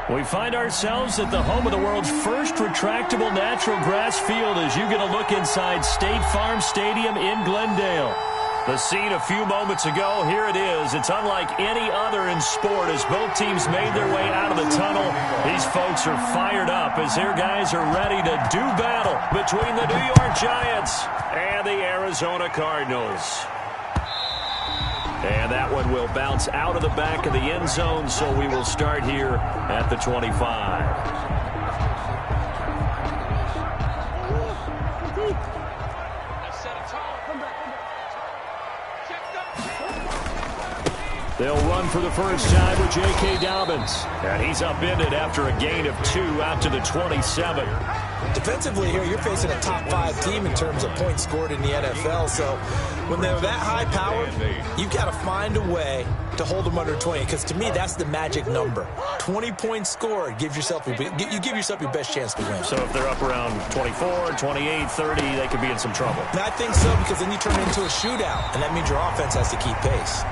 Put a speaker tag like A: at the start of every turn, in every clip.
A: We find ourselves at the home of the world's first retractable natural grass field as you get a look inside State Farm Stadium in Glendale. The scene a few moments ago, here it is. It's unlike any other in sport as both teams made their way out of the tunnel. These folks are fired up as their guys are ready to do battle between the New York Giants and the Arizona Cardinals. And that one will bounce out of the back of the end zone, so we will start here at the 25. They'll run for the first time with J.K. Dobbins. And he's upended after a gain of 2 out to the 27.
B: Defensively here, you're facing a top 5 team in terms of points scored in the NFL. So when they're that high powered, you've got to find a way to hold them under 20. Because to me, that's the magic number. 20 points scored, you give yourself your best chance to win.
A: So if they're up around 24, 28, 30, they could be in some trouble.
B: And I think so, because then you turn it into a shootout. And that means your offense has to keep pace.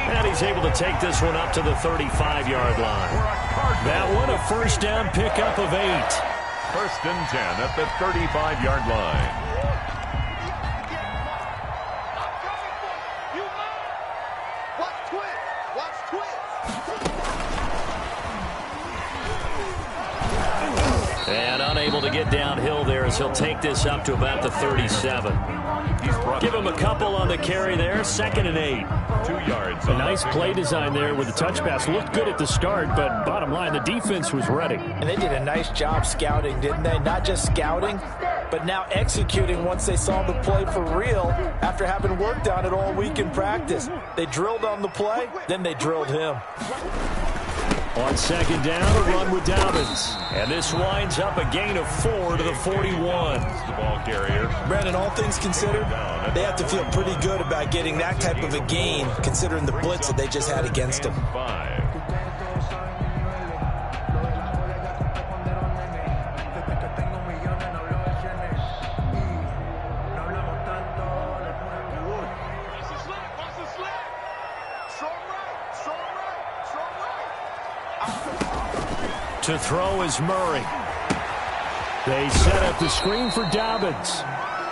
A: And he's able to take this one up to the 35-yard line. That one a first down pickup of 8.
C: First and 10 at the 35-yard line.
A: And unable to get downhill there as he'll take this up to about the 37. Give him a couple on the carry there. 2nd and 8.
C: 2 yards.
A: A nice play design there with the touch pass. Looked good at the start, but bottom line, the defense was ready.
B: And they did a nice job scouting, didn't they? Not just scouting, but now executing once they saw the play for real after having worked on it all week in practice. They drilled on the play, then they drilled him.
A: On 2nd down, a run with Dobbins. And this winds up a gain of 4 to the 41.
C: The ball carrier.
B: Brandon, all things considered, they have to feel pretty good about getting that type of a gain, considering the blitz that they just had against them.
C: 5.
A: To throw is Murray. They set up the screen for Dobbins.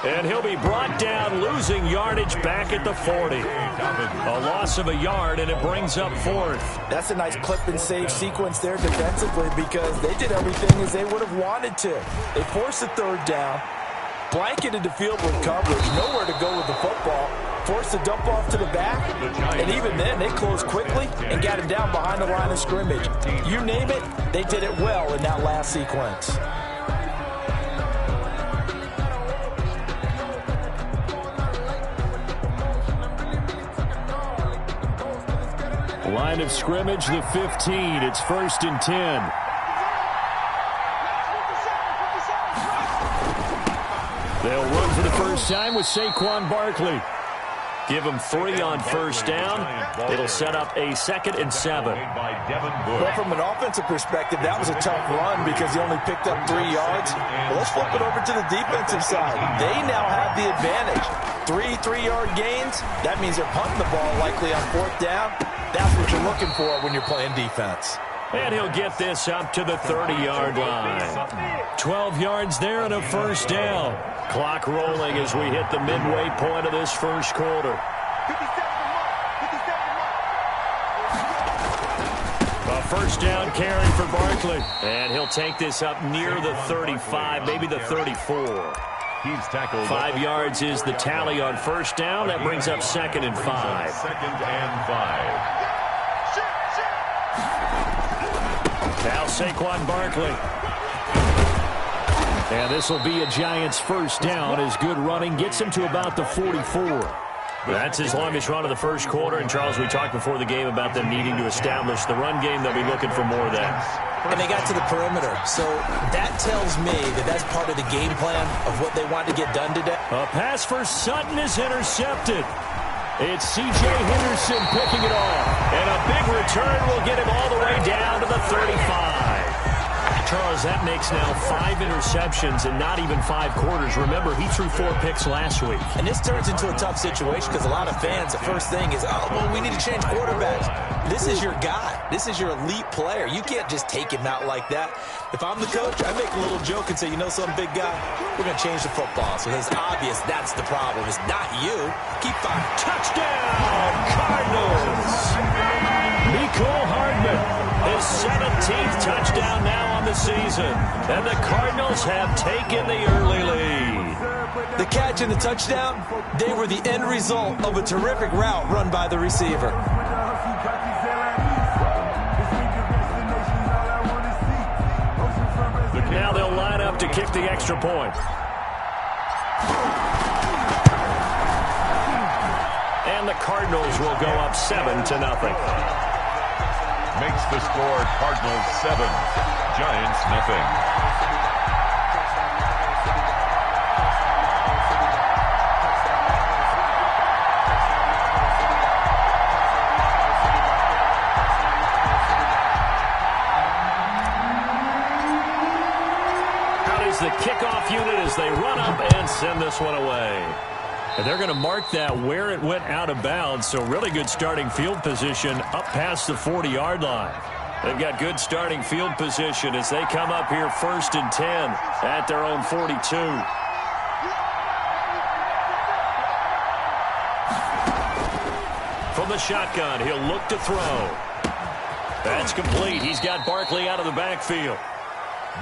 A: And he'll be brought down, losing yardage back at the 40. A loss of a yard, and it brings up 4th.
B: That's a nice clip and save sequence there defensively because they did everything as they would have wanted to. They forced the 3rd down, blanketed the field with coverage, nowhere to go with the football, forced the dump off to the back, and even then they closed quickly and got him down behind the line of scrimmage. You name it, they did it well in that last sequence.
A: Line of scrimmage, the 15. It's 1st and 10. They'll run for the first time with Saquon Barkley. Give him 3 on 1st down. It'll set up a 2nd and 7.
B: Well, from an offensive perspective, that was a tough run because he only picked up 3 yards. Well, let's flip it over to the defensive side. They now have the advantage. 3 3-yard gains. That means they're punting the ball likely on 4th down. That's what you're looking for when you're playing defense.
A: And he'll get this up to the 30-yard line. 12 yards there and a first down. Clock rolling as we hit the midway point of this first quarter. A first down carry for Barkley. And he'll take this up near the 35, maybe the 34.
C: He's tackled.
A: 5 yards is the tally on first down. That brings up 2nd and 5.
C: 2nd and 5.
A: Now Saquon Barkley. And this will be a Giants first down as good running gets him to about the 44. That's his longest run of the first quarter. And, Charles, we talked before the game about them needing to establish the run game. They'll be looking for more of that.
B: And they got to the perimeter. So that tells me that that's part of the game plan of what they want to get done today.
A: A pass for Sutton is intercepted. It's C.J. Henderson picking it off. And a big return will get him all the way down to the 35. Charles, That makes now 5 interceptions in not even 5 quarters. Remember, he threw 4 picks last week.
B: And this turns into a tough situation because a lot of fans, the first thing is, oh, well, we need to change quarterbacks. This is your guy. This is your elite player. You can't just take him out like that. If I'm the coach, I make a little joke and say, you know something, big guy? We're going to change the football. So it's obvious that's the problem. It's not you. Keep firing.
A: Touchdown, Cardinals! Mecole Hardman, his 17th touchdown now on the season. And the Cardinals have taken the early lead.
B: The catch and the touchdown, they were the end result of a terrific route run by the receiver.
A: Now they'll line up to kick the extra point. And the Cardinals will go up 7-0.
C: Makes the score Cardinals 7, Giants nothing.
A: The kickoff unit as they run up and send this one away. And they're going to mark that where it went out of bounds, so really good starting field position up past the 40-yard line. They've got good starting field position as they come up here 1st and 10 at their own 42. From the shotgun, he'll look to throw. That's complete. He's got Barkley out of the backfield.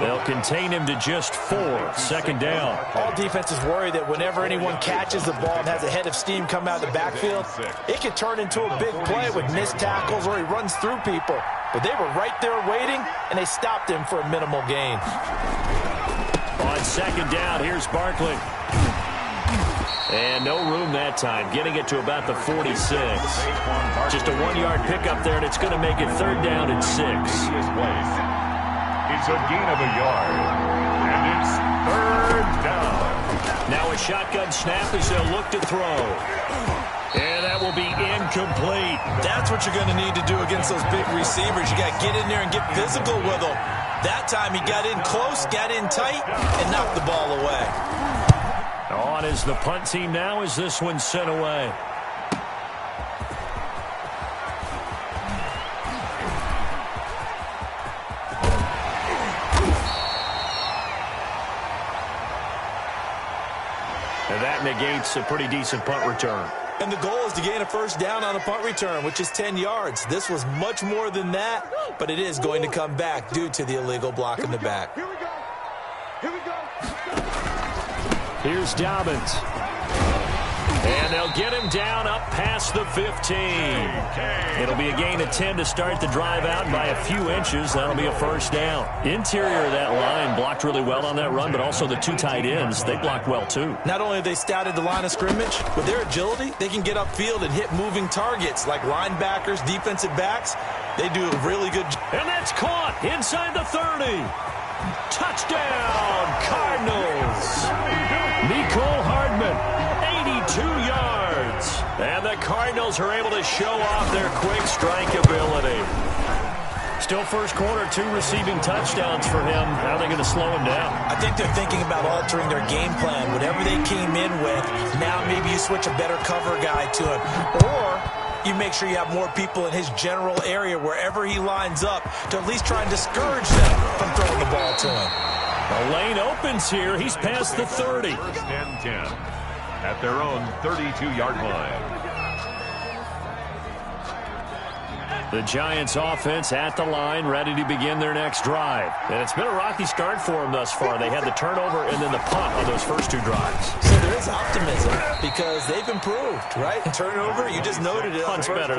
A: They'll contain him to just 4, 2nd down.
B: All defenses worry that whenever anyone catches the ball and has a head of steam come out of the backfield, it can turn into a big play with missed tackles or he runs through people. But they were right there waiting, and they stopped him for a minimal gain.
A: On 2nd down, here's Barkley. And no room that time, getting it to about the 46. Just a 1-yard pickup there, and it's going to make it 3rd down and 6.
C: It's a gain of a yard, and it's 3rd down.
A: Now a shotgun snap as they'll look to throw. And that will be incomplete.
B: That's what you're going to need to do against those big receivers. You got to get in there and get physical with them. That time he got in close, got in tight, and knocked the ball away.
A: On is the punt team now as this one's sent away. And that negates a pretty decent punt return.
B: And the goal is to gain a 1st down on a punt return, which is 10 yards. This was much more than that, but it is going to come back due to the illegal block in the back.
D: Here we go. Here we go.
A: Here's Dobbins. And they'll get him down up past the 15. It'll be a gain of 10 to start the drive out by a few inches. That'll be a 1st down. Interior of that line blocked really well on that run, but also the 2 tight ends, they blocked well too.
B: Not only have they scouted the line of scrimmage, with their agility, they can get upfield and hit moving targets like linebackers, defensive backs. They do a really good job.
A: And that's caught inside the 30. Touchdown, Cardinals. Mecole Hardman, 82 yards. And the Cardinals are able to show off their quick strike ability. Still first quarter, 2 receiving touchdowns for him. How are they going to slow him down?
B: I think they're thinking about altering their game plan. Whatever they came in with, now maybe you switch a better cover guy to him. Or you make sure you have more people in his general area wherever he lines up to at least try and discourage them from throwing the ball to him.
A: The lane opens here. He's past the 30.
C: 1st and 10 at their own 32-yard line.
A: The Giants offense at the line, ready to begin their next drive. And it's been a rocky start for them thus far. They had the turnover and then the punt on those first 2 drives.
B: So there is optimism because they've improved, right? Turnover, you just noted it.
A: Punt's better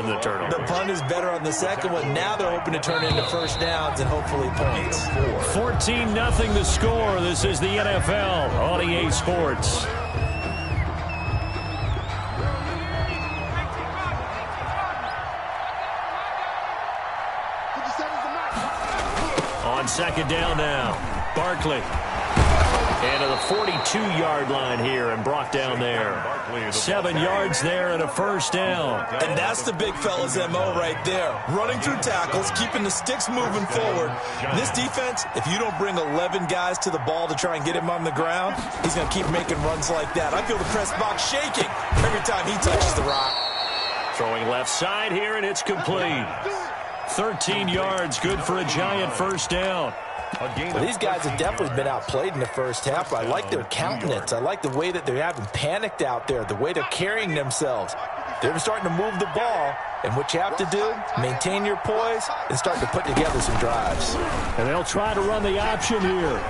A: than the turnover.
B: The punt is better on the second one. Now they're hoping to turn into 1st downs and hopefully points.
A: 14-0 the score. This is the NFL on EA Sports. On 2nd down now, Barkley. And to the 42-yard line here and brought down there. 7 yards there and a first down.
B: And that's the big fella's MO right there. Running through tackles, keeping the sticks moving forward. This defense, if you don't bring 11 guys to the ball to try and get him on the ground, he's going to keep making runs like that. I feel the press box shaking every time he touches the rock.
A: Throwing left side here, and it's complete. 13 yards, good for a giant first down.
B: Well, these guys have definitely been outplayed in the first half. I like their countenance. I like the way that they haven't panicked out there, the way they're carrying themselves. They're starting to move the ball, and what you have to do, maintain your poise and start to put together some drives.
A: And they'll try to run the option here.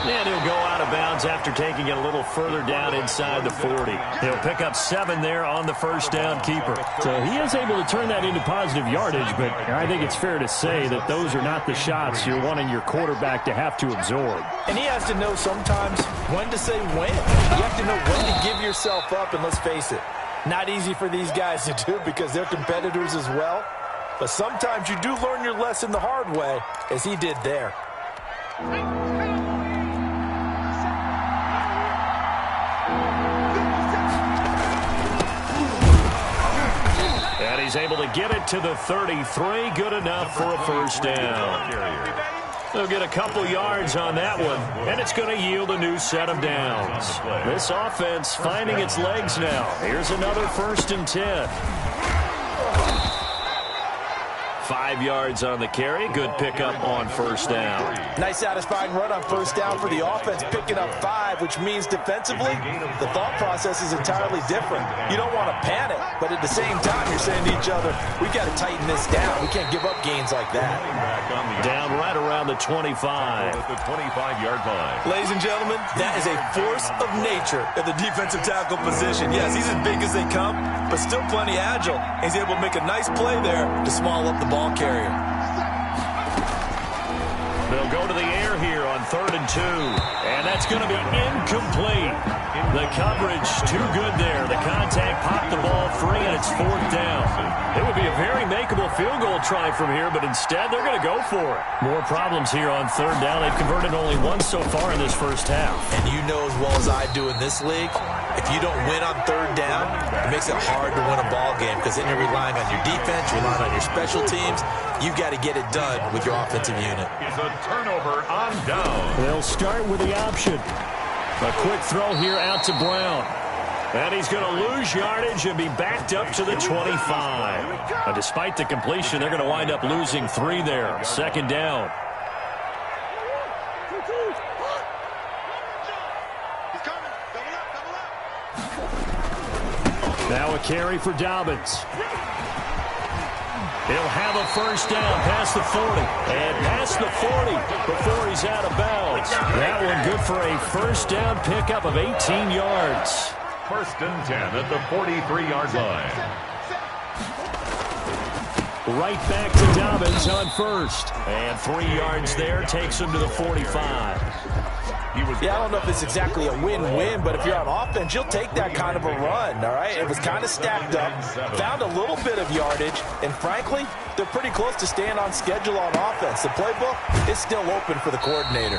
A: And he'll go out of bounds after taking it a little further down inside the 40. He'll pick up 7 there on the first down keeper.
E: So he is able to turn that into positive yardage, but I think it's fair to say that those are not the shots you're wanting your quarterback to have to absorb.
B: And he has to know sometimes when to say when. You have to know when to give yourself up, and let's face it, not easy for these guys to do because they're competitors as well. But sometimes you do learn your lesson the hard way, as he did there.
A: And he's able to get it to the 33. Good enough for a first down. They'll get a couple yards on that one, and it's going to yield a new set of downs. This offense finding its legs now. Here's another 1st and 10. 5 yards on the carry. Good pickup on first down.
B: Nice satisfying run on first down for the offense, picking up 5, which means defensively, the thought process is entirely different. You don't want to panic, but at the same time, you're saying to each other, we've got to tighten this down. We can't give up gains like that.
A: Down right around the 25.
C: At the 25-yard line.
B: Ladies and gentlemen, that is a force of nature at the defensive tackle position. Yes, he's as big as they come, but still plenty agile. He's able to make a nice play there to small up the ball carrier.
A: They'll go to the air here on 3rd and 2. And that's going to be incomplete. The coverage too good there. The contact popped the ball free, and it's 4th down. It would be a very makeable field goal try from here, but instead they're going to go for it. More problems here on 3rd down. They've converted only once so far in this first half.
B: And you know as well as I do in this league, if you don't win on 3rd down, it makes it hard to win a ball game because then you're relying on your defense, you're relying on your special teams. You've got to get it done with your offensive unit.
C: Is a turnover on down.
E: They'll start with the option.
A: A quick throw here out to Brown. And he's going to lose yardage and be backed up to the 25. Despite the completion, they're going to wind up losing 3 there. 2nd down.
E: Now a carry for Dobbins.
A: He'll have a first down past the 40. And past the 40 before he's out of bounds. That one good for a first down pickup of 18 yards.
C: 1st and 10 at the 43-yard line.
E: Right back to Dobbins on 1st.
A: And 3 yards there takes him to the 45.
B: Yeah, I don't know if it's exactly a win-win, but if you're on offense, you'll take that kind of a run, all right? It was kind of stacked up, found a little bit of yardage, and frankly, they're pretty close to staying on schedule on offense. The playbook is still open for the coordinator.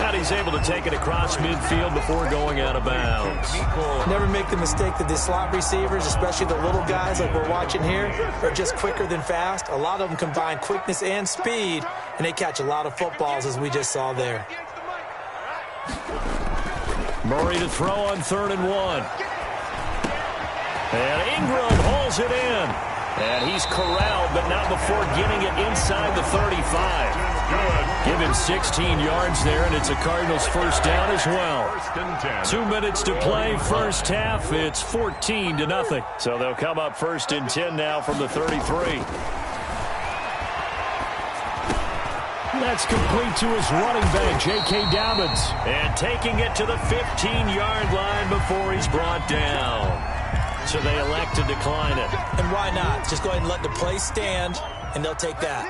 A: And he's able to take it across midfield before going out of bounds.
B: Never make the mistake that the slot receivers, especially the little guys like we're watching here, are just quicker than fast. A lot of them combine quickness and speed, and they catch a lot of footballs, as we just saw there.
A: Murray to throw on 3rd and 1. And Ingram hauls it in. And he's corralled, but not before getting it inside the 35. Give him 16 yards there, and it's a Cardinals first down as well. 2 minutes to play first half. It's 14-0. So they'll come up 1st and 10 now from the 33.
E: That's complete to his running back, J.K. Dobbins.
A: And taking it to the 15-yard line before he's brought down. So they elect to decline it.
B: And why not? Just go ahead and let the play stand, and they'll take that.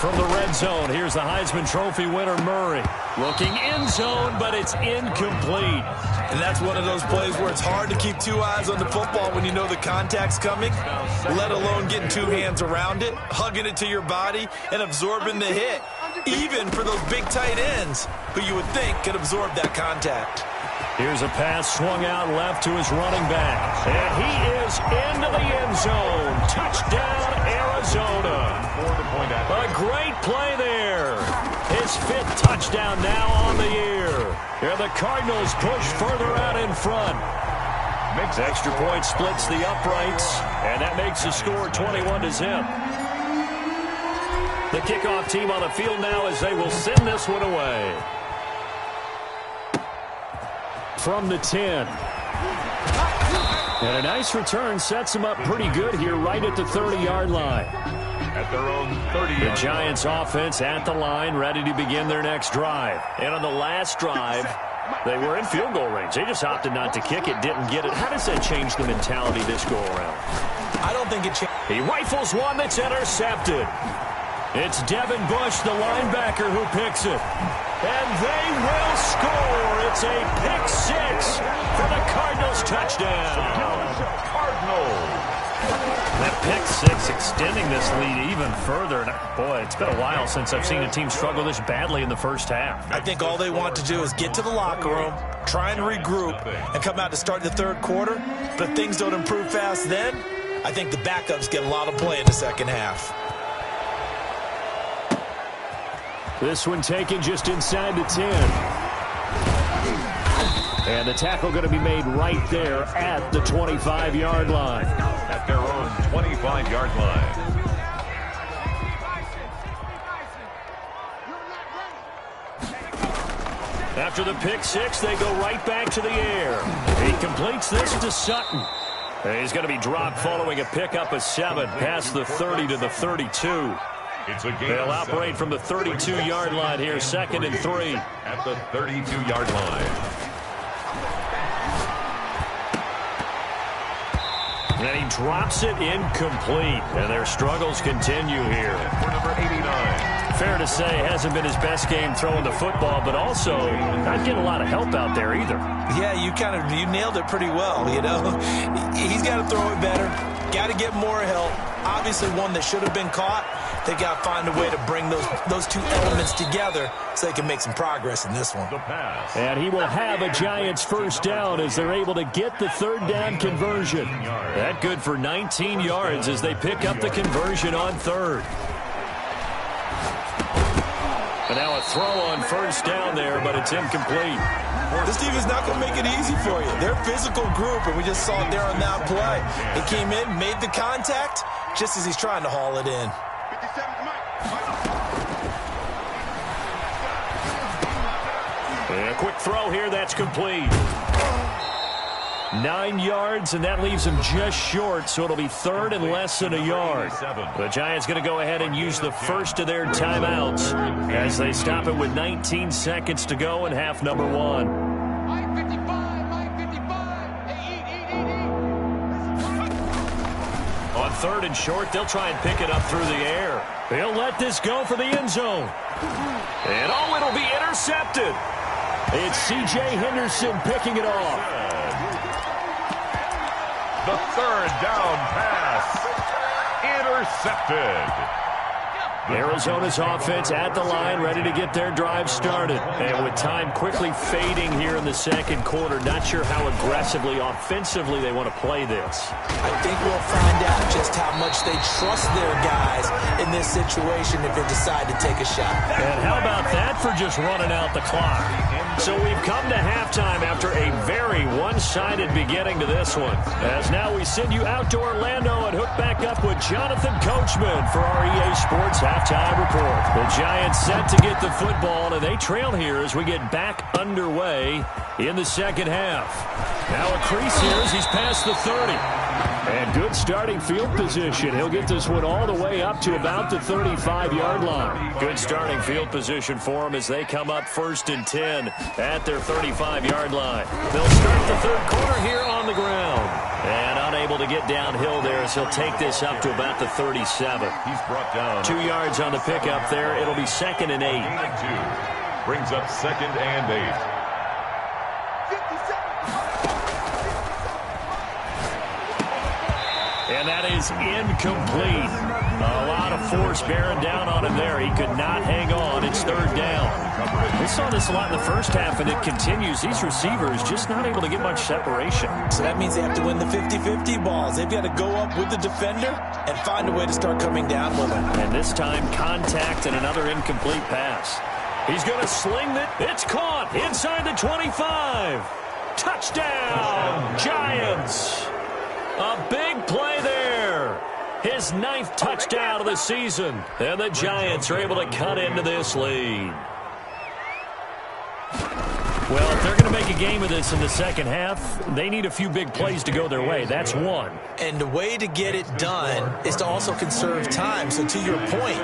A: From the red zone, here's the Heisman Trophy winner, Murray. Looking end zone, but it's incomplete.
B: And that's one of those plays where it's hard to keep two eyes on the football when you know the contact's coming, let alone getting two hands around it, hugging it to your body, and absorbing the hit, even for those big tight ends who you would think could absorb that contact.
A: Here's a pass swung out left to his running back. And he is into the end zone. Touchdown, Arizona. A great play there. His 5th touchdown now on the year. And the Cardinals push further out in front. Extra point splits the uprights, and that makes the score 21-0. The kickoff team on the field now as they will send this one away. From the 10. And a nice return sets them up pretty good here right at the 30-yard line.
C: At their own 30.
A: The Giants offense at the line, ready to begin their next drive. And on the last drive, they were in field goal range. They just opted not to kick it, didn't get it. How does that change the mentality this go around?
B: I don't think it changes.
A: He rifles one that's intercepted. It's Devin Bush, the linebacker, who picks it. And they will score. It's a pick 6 for the Cardinals touchdown.
C: Cardinals.
A: That pick 6 extending this lead even further. And boy, it's been a while since I've seen a team struggle this badly in the first half.
B: I think all they want to do is get to the locker room, try and regroup, and come out to start the third quarter. But if things don't improve fast then, I think the backups get a lot of play in the second half.
E: This one taken just inside the 10. And the tackle going to be made right there at the 25-yard line.
C: At their own 25-yard line.
A: After the pick 6, they go right back to the air. He completes this to Sutton. He's going to be dropped following a pickup of 7 past the 30 to the 32. They'll operate from the 32-yard line here, 2nd and 3.
C: At the 32-yard line.
A: And he drops it incomplete. And their struggles continue here.
C: For number 89.
A: Fair to say, hasn't been his best game throwing the football, but also not getting a lot of help out there either.
B: Yeah, you nailed it pretty well, you know. He's got to throw it better. Got to get more help. Obviously one that should have been caught. They got to find a way to bring those two elements together so they can make some progress in this one.
C: The pass.
E: And he will have a Giants first down as they're able to get the 3rd down conversion.
A: That good for 19 yards as they pick up the conversion on 3rd. And now a throw on first down there, but it's incomplete.
B: This team is not going to make it easy for you. They're a physical group, and we just saw it there on that play. He came in, made the contact, just as he's trying to haul it in.
A: And a quick throw here, that's complete. 9 yards, and that leaves them just short, so it'll be 3rd and less than a yard. The Giants going to go ahead and use the first of their timeouts as they stop it with 19 seconds to go in half number 1. On 3rd and short, they'll try and pick it up through the air. They'll let this go for the end zone. And oh, it'll be intercepted.
E: It's C.J. Henderson picking it off.
C: The 3rd down pass. Intercepted.
A: Arizona's offense at the line, ready to get their drive started. And with time quickly fading here in the second quarter, not sure how aggressively, offensively they want to play this.
B: I think we'll find out just how much they trust their guys in this situation if they decide to take a shot.
A: And how about that for just running out the clock? So we've come to halftime after a very one-sided beginning to this one. As now we send you out to Orlando and hook back up with Jonathan Coachman for our EA Sports Halftime Report. The Giants set to get the football, and they trail here as we get back underway in the second half. Now a crease here as he's past the 30.
E: And good starting field position. He'll get this one all the way up to about the 35-yard line.
A: Good starting field position for him as they come up 1st and 10 at their 35-yard line. They'll start the third quarter here on the ground. And unable able to get downhill there as he'll take this up to about the 37.
C: He's brought down
A: 2 yards on the pickup there. It'll be 2nd and 8.
C: Gain of 2. Brings up 2nd and 8.
A: And that is incomplete. A lot of force bearing down on him there. He could not hang on. It's 3rd down. We saw this a lot in the first half, and it continues. These receivers just not able to get much separation.
B: So that means they have to win the 50-50 balls. They've got to go up with the defender and find a way to start coming down with him.
A: And this time, contact and another incomplete pass. He's going to sling it. It's caught inside the 25. Touchdown, Giants. A big play there. His 9th touchdown of the season. And the Giants are able to cut into this lead. Well, if they're going to make a game of this in the second half, they need a few big plays to go their way. That's one.
B: And the way to get it done is to also conserve time. So to your point,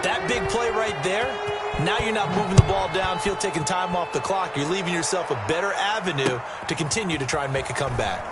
B: that big play right there, now you're not moving the ball downfield, taking time off the clock. You're leaving yourself a better avenue to continue to try and make a comeback.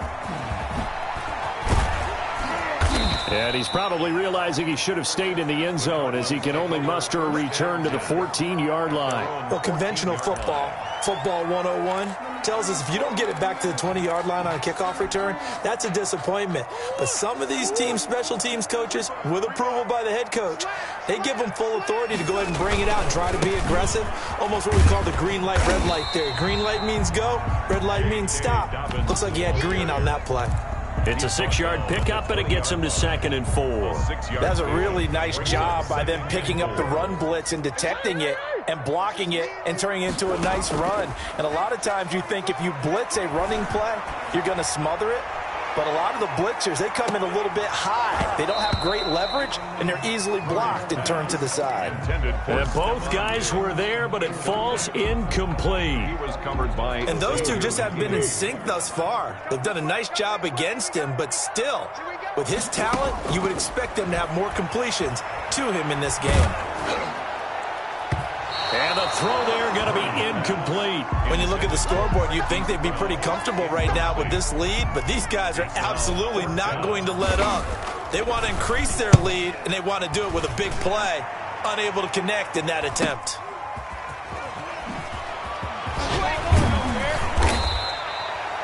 E: And he's probably realizing he should have stayed in the end zone as he can only muster a return to the 14-yard line.
B: Well, conventional football 101, tells us if you don't get it back to the 20-yard line on a kickoff return, that's a disappointment. But some of these teams, special teams coaches, with approval by the head coach, they give them full authority to go ahead and bring it out and try to be aggressive. Almost what we call the green light, red light there. Green light means go, red light means stop. Looks like he had green on that play.
A: It's a 6-yard pickup, and it gets him to 2nd and 4.
B: That's a really nice job by them picking up the run blitz and detecting it and blocking it and turning it into a nice run. And a lot of times you think if you blitz a running play, you're going to smother it. But a lot of the blitzers, they come in a little bit high. They don't have great leverage, and they're easily blocked and turned to the side.
A: And both guys were there, but it falls incomplete.
B: And those two just have been in sync thus far. They've done a nice job against him, but still, with his talent, you would expect them to have more completions to him in this game.
A: And the throw there going to be incomplete.
B: When you look at the scoreboard, you'd think they'd be pretty comfortable right now with this lead, but these guys are absolutely not going to let up. They want to increase their lead, and they want to do it with a big play. Unable to connect in that attempt.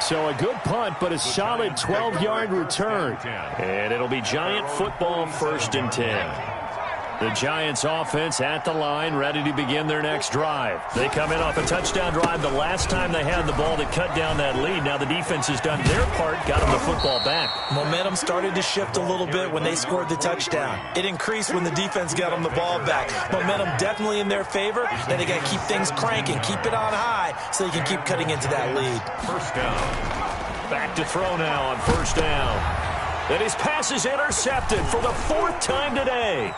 E: So a good punt, but a solid 12-yard return.
A: And it'll be Giant football, 1st and 10. The Giants offense at the line, ready to begin their next drive. They come in off a touchdown drive the last time they had the ball to cut down that lead. Now the defense has done their part, got them the football back.
B: Momentum started to shift a little bit when they scored the touchdown. It increased when the defense got them the ball back. Momentum definitely in their favor. Then they got to keep things cranking, keep it on high so they can keep cutting into that lead.
C: 1st down.
A: Back to throw now on 1st down. And his pass is intercepted for the 4th time today.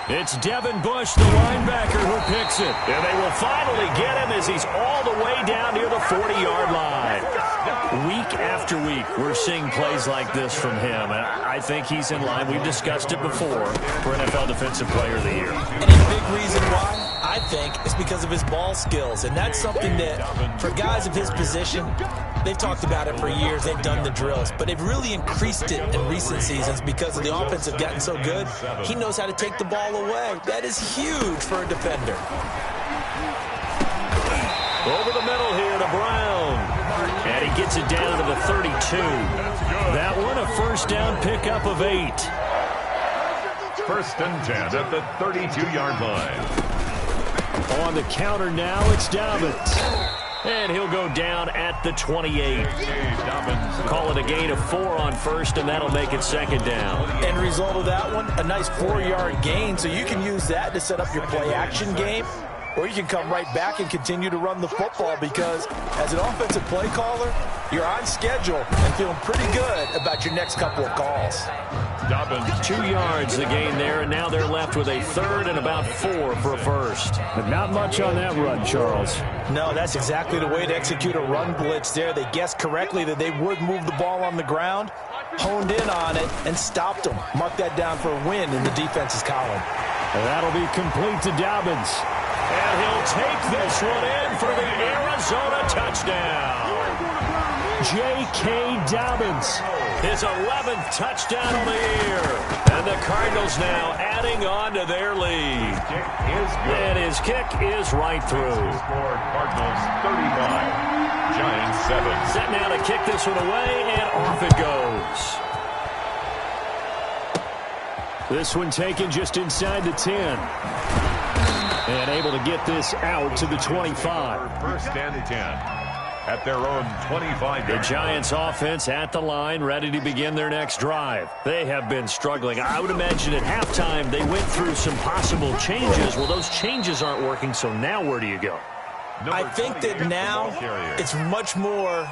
A: It's Devin Bush, the linebacker, who picks it. And they will finally get him as he's all the way down near the 40-yard line. Week after week, we're seeing plays like this from him. And I think he's in line. We've discussed it before for NFL Defensive Player of the Year.
B: And a big reason why, I think, is because of his ball skills. And that's something that, for guys of his position, they've talked about it for years. They've done the drills. But they've really increased it in recent seasons because of the offense have gotten so good. He knows how to take the ball away. That is huge for a defender.
A: Over the middle here to Brown. And he gets it down to the 32. That one, a 1st down pickup of 8.
C: 1st and 10 at the 32-yard line.
E: On the counter now, it's Dobbins.
A: And he'll go down at the 28. Call it a gain of 4 on 1st, and that'll make it 2nd down.
B: End result of that one, a nice 4-yard gain, so you can use that to set up your play-action game, or you can come right back and continue to run the football because as an offensive play caller, you're on schedule and feeling pretty good about your next couple of calls.
C: Dobbins.
A: 2 yards the gain there, and now they're left with a 3rd and about 4 for a 1st.
E: But not much on that run, Charles.
B: No, that's exactly the way to execute a run blitz there. They guessed correctly that they would move the ball on the ground, honed in on it, and stopped them. Mark that down for a win in the defense's column.
E: And that'll be complete to Dobbins.
A: And he'll take this one in for the Arizona touchdown.
E: J.K. Dobbins.
A: His 11th touchdown on the year. And the Cardinals now adding on to their lead. And his kick is right through.
C: Score Cardinals 35, Giants 7.
A: Set now to kick this one away, and off it goes. This one taken just inside the 10. And able to get this out to the 25.
C: First and 10. At their own 25.
A: The Giants offense at the line, ready to begin their next drive. They have been struggling. I would imagine at halftime they went through some possible changes. Well, those changes aren't working, so now where do you go?
B: I think that now it's much more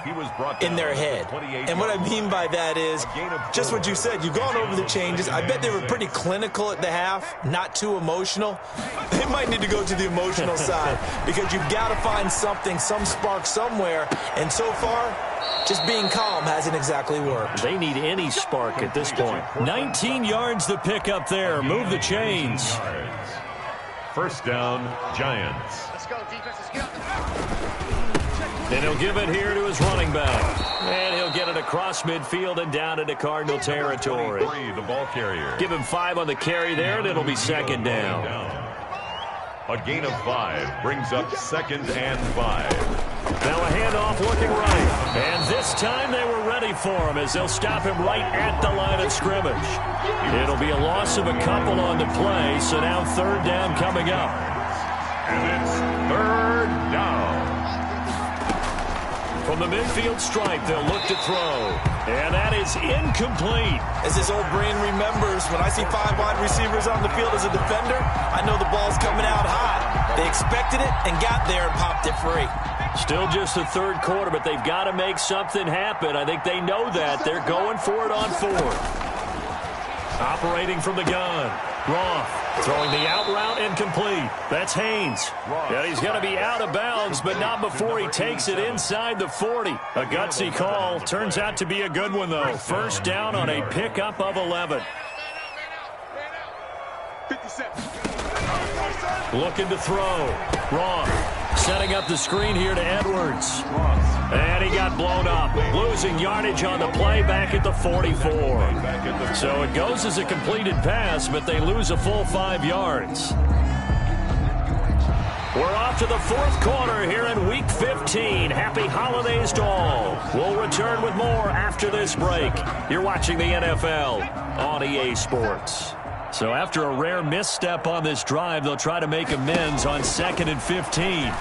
B: in their head. And what I mean by that is just what you said. You've gone over the changes. I bet they were pretty clinical at the half, not too emotional. They might need to go to the emotional side because you've got to find something, some spark somewhere. And so far, just being calm hasn't exactly worked.
A: They need any spark at this point. 19 yards to pick up there. Move the chains.
C: First down, Giants.
D: Let's go, defense. Let's get out
A: And he'll give it here to his running back. And he'll get it across midfield and down into Cardinal territory.
C: The ball carrier.
A: Give him 5 on the carry there, and it'll be second down.
C: A gain of 5 brings up 2nd and 5.
A: Now a handoff looking right. And this time they were ready for him as they'll stop him right at the line of scrimmage. It'll be a loss of a couple on the play, so now third down coming up.
C: And it's third down.
A: From the midfield stripe, they'll look to throw. And that is incomplete.
B: As this old brain remembers, when I see 5 wide receivers on the field as a defender, I know the ball's coming out hot. They expected it and got there and popped it free.
A: Still just the third quarter, but they've got to make something happen. I think they know that. They're going for it on 4th. Operating from the gun. Roth throwing the out route incomplete. That's Haynes. And he's going to be out of bounds, but not before he takes it inside the 40. A gutsy call. Turns out to be a good one, though. First down on a pickup of 11.
D: 57.
A: Looking to throw. Roth setting up the screen here to Edwards. And he got blown up. Losing yardage on the play back at the 44. So it goes as a completed pass, but they lose a full 5 yards. We're off to the 4th quarter here in Week 15. Happy holidays to all. We'll return with more after this break. You're watching the NFL on EA Sports. So after a rare misstep on this drive, they'll try to make amends on 2nd and 15.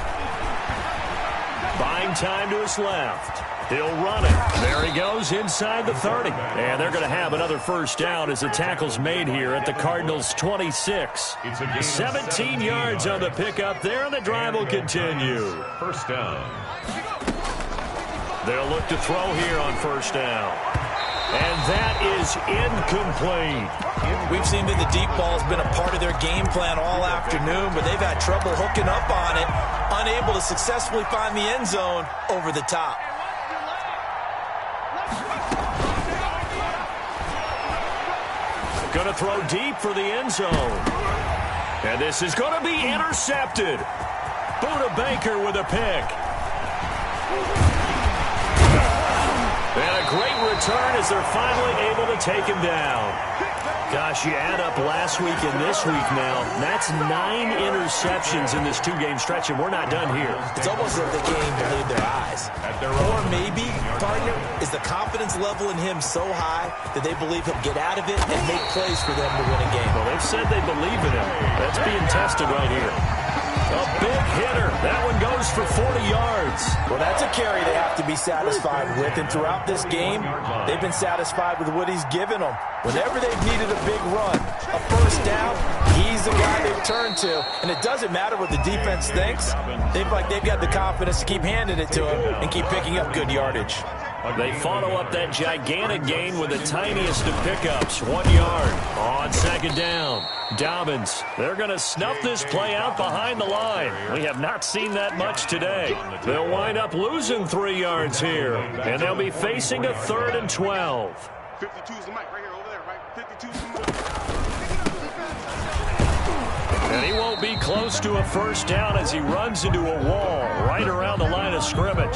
A: Buying time to his left. He'll run it. There he goes inside the 30. And they're going to have another first down as the tackle's made here at the Cardinals' 26. 17 yards on the pickup there, and the drive will continue.
C: First down.
A: They'll look to throw here on first down. And that is incomplete.
B: We've seen that the deep ball's been a part of their game plan all afternoon, but they've had trouble hooking up on it, unable to successfully find the end zone over the top.
A: Going to throw deep for the end zone. And this is going to be intercepted. Buda Baker with a pick. And a great return as they're finally able to take him down. Gosh, you add up last week and this week now. That's 9 interceptions in this 2-game stretch, and we're not done here.
B: It's almost as if they can't even believe their eyes. Or maybe, partner, is the confidence level in him so high that they believe he'll get out of it and make plays for them to win a game.
A: Well, they've said they believe in him. That's being tested right here. A big hitter. That one goes for 40 yards.
B: Well, that's a carry they have to be satisfied with. And throughout this game, they've been satisfied with what he's given them. Whenever they've needed a big run, a first down, he's the guy they've turned to. And it doesn't matter what the defense thinks. They've got the confidence to keep handing it to him and keep picking up good yardage.
A: They follow up that gigantic gain with the tiniest of pickups. 1 yard on second down. Dobbins, they're going to snuff this play out behind the line. We have not seen that much today. They'll wind up losing 3 yards here, and they'll be facing a 3rd and 12.
D: 52 is the mic right here, over there, right? 52 is the mic.
A: And he won't be close to a first down as he runs into a wall right around the line of scrimmage.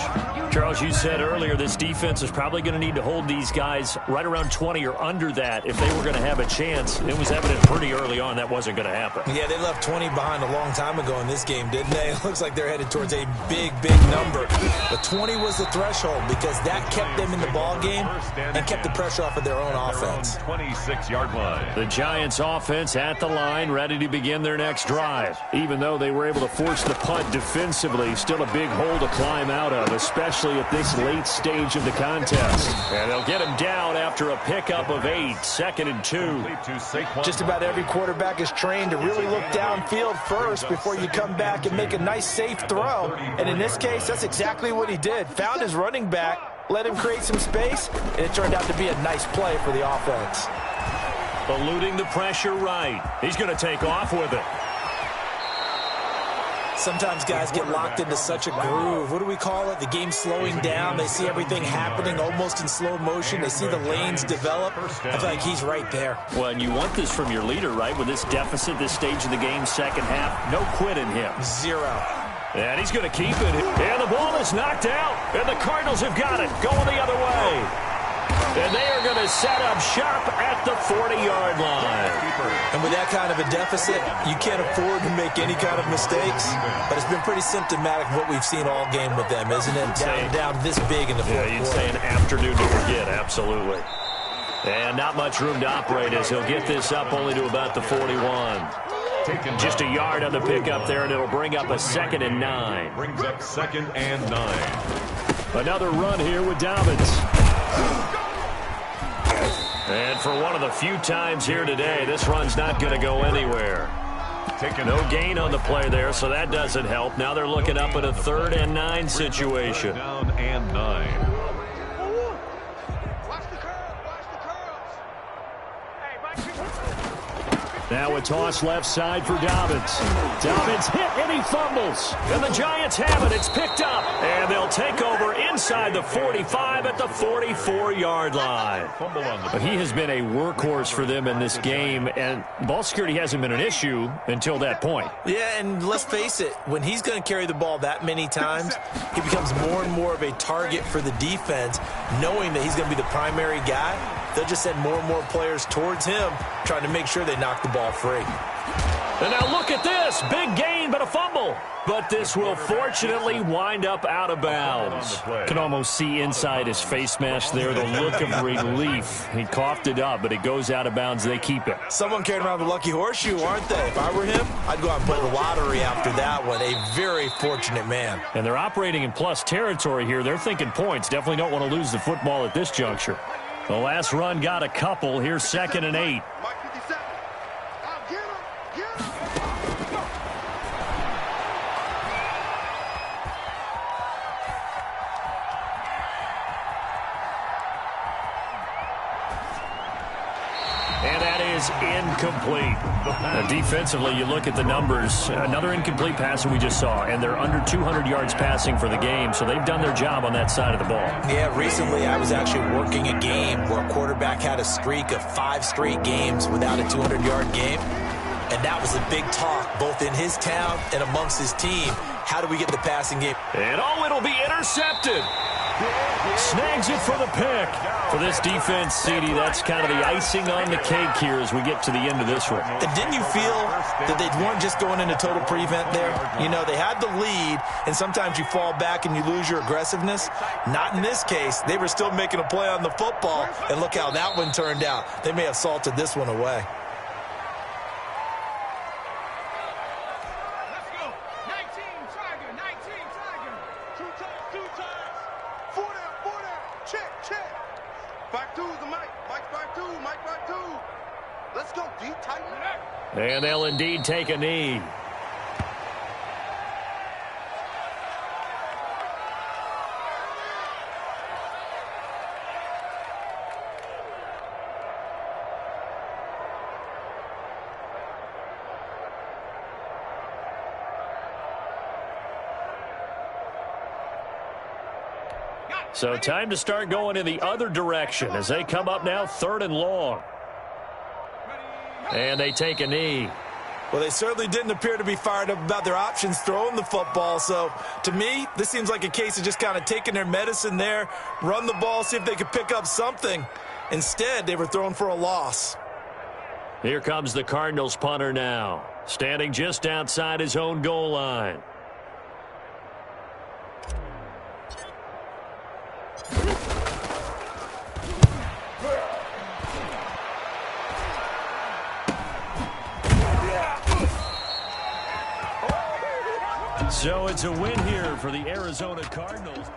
A: Charles, you said earlier this defense is probably going to need to hold these guys right around 20 or under that if they were going to have a chance. It was evident pretty early on that wasn't going to happen.
B: Yeah, they left 20 behind a long time ago in this game, didn't they? It looks like they're headed towards a big number. But 20 was the threshold because that kept them in the ball game and kept the pressure off of their own offense.
C: 26-yard line.
A: The Giants offense at the line, ready to begin their next drive. Even though they were able to force the punt defensively, still a big hole to climb out of, especially at this late stage of the contest. And they'll get him down after a pickup of 8, 2nd and 2.
B: Just about every quarterback is trained to really look downfield first before you come back and make a nice safe throw. And in this case, that's exactly what he did. Found his running back, let him create some space, and it turned out to be a nice play for the offense.
A: Eluding the pressure right. He's going to take off with it.
B: Sometimes guys get locked into such a groove. What do we call it? The game slowing down. They see everything happening almost in slow motion. They see the lanes develop. I feel like he's right there.
A: Well, and you want this from your leader, right? With this deficit, this stage of the game, second half, no quit in him.
B: 0.
A: And he's going to keep it. And the ball is knocked out. And the Cardinals have got it. Going the other way. And they are going to set up shop at the 40-yard line.
B: And with that kind of a deficit, you can't afford to make any kind of mistakes. But it's been pretty symptomatic of what we've seen all game with them, isn't it? Down this big in the fourth quarter.
A: You'd say an afternoon to forget, absolutely. And not much room to operate as he'll get this up only to about the 41. Just a yard on the pickup there, and it'll bring up a 2nd and 9.
C: Brings up 2nd and 9.
A: Another run here with Dobbins. And for one of the few times here today, this run's not going to go anywhere. No gain on the play there, so that doesn't help. Now they're looking up at a 3rd and 9 situation.
C: Down and 9.
A: Now a toss left side for Dobbins. Dobbins hit and he fumbles. And the Giants have it. It's picked up. And they'll take over inside the 45 at the 44-yard line. But he has been a workhorse for them in this game, and ball security hasn't been an issue until that point.
B: Yeah, and let's face it, when he's going to carry the ball that many times, he becomes more and more of a target for the defense, knowing that he's going to be the primary guy. They'll just send more and more players towards him, trying to make sure they knock the ball free.
A: And now look at this. Big gain, but a fumble. But this will fortunately wind up out of bounds. Can almost see inside his face mask there the look of relief. He coughed it up, but it goes out of bounds. They keep it.
B: Someone carried around the lucky horseshoe, aren't they? If I were him, I'd go out and play the lottery after that one. A very fortunate man.
A: And they're operating in plus territory here. They're thinking points. Definitely don't want to lose the football at this juncture. The last run got a couple. Here's 2nd and 8. And that is incomplete. Now, defensively, you look at the numbers. Another incomplete pass that we just saw, and they're under 200 yards passing for the game, so they've done their job on that side of the ball.
B: Yeah, recently I was actually working a game where a quarterback had a streak of 5 straight games without a 200-yard game, and that was a big talk both in his town and amongst his team. How do we get the passing game?
A: And it'll be intercepted. Snags it for the pick. For this defense, CD, that's kind of the icing on the cake here as we get to the end of this one.
B: And didn't you feel that they weren't just going into total prevent there? You know, they had the lead, and sometimes you fall back and you lose your aggressiveness. Not in this case. They were still making a play on the football, and look how that one turned out. They may have salted this one away.
A: And they'll indeed take a knee. So time to start going in the other direction as they come up now 3rd and long. And they take a knee.
B: Well, they certainly didn't appear to be fired up about their options throwing the football. So, to me, this seems like a case of just kind of taking their medicine there, run the ball, see if they could pick up something. Instead, they were throwing for a loss.
A: Here comes the Cardinals punter now, standing just outside his own goal line. So it's a win here for the Arizona Cardinals.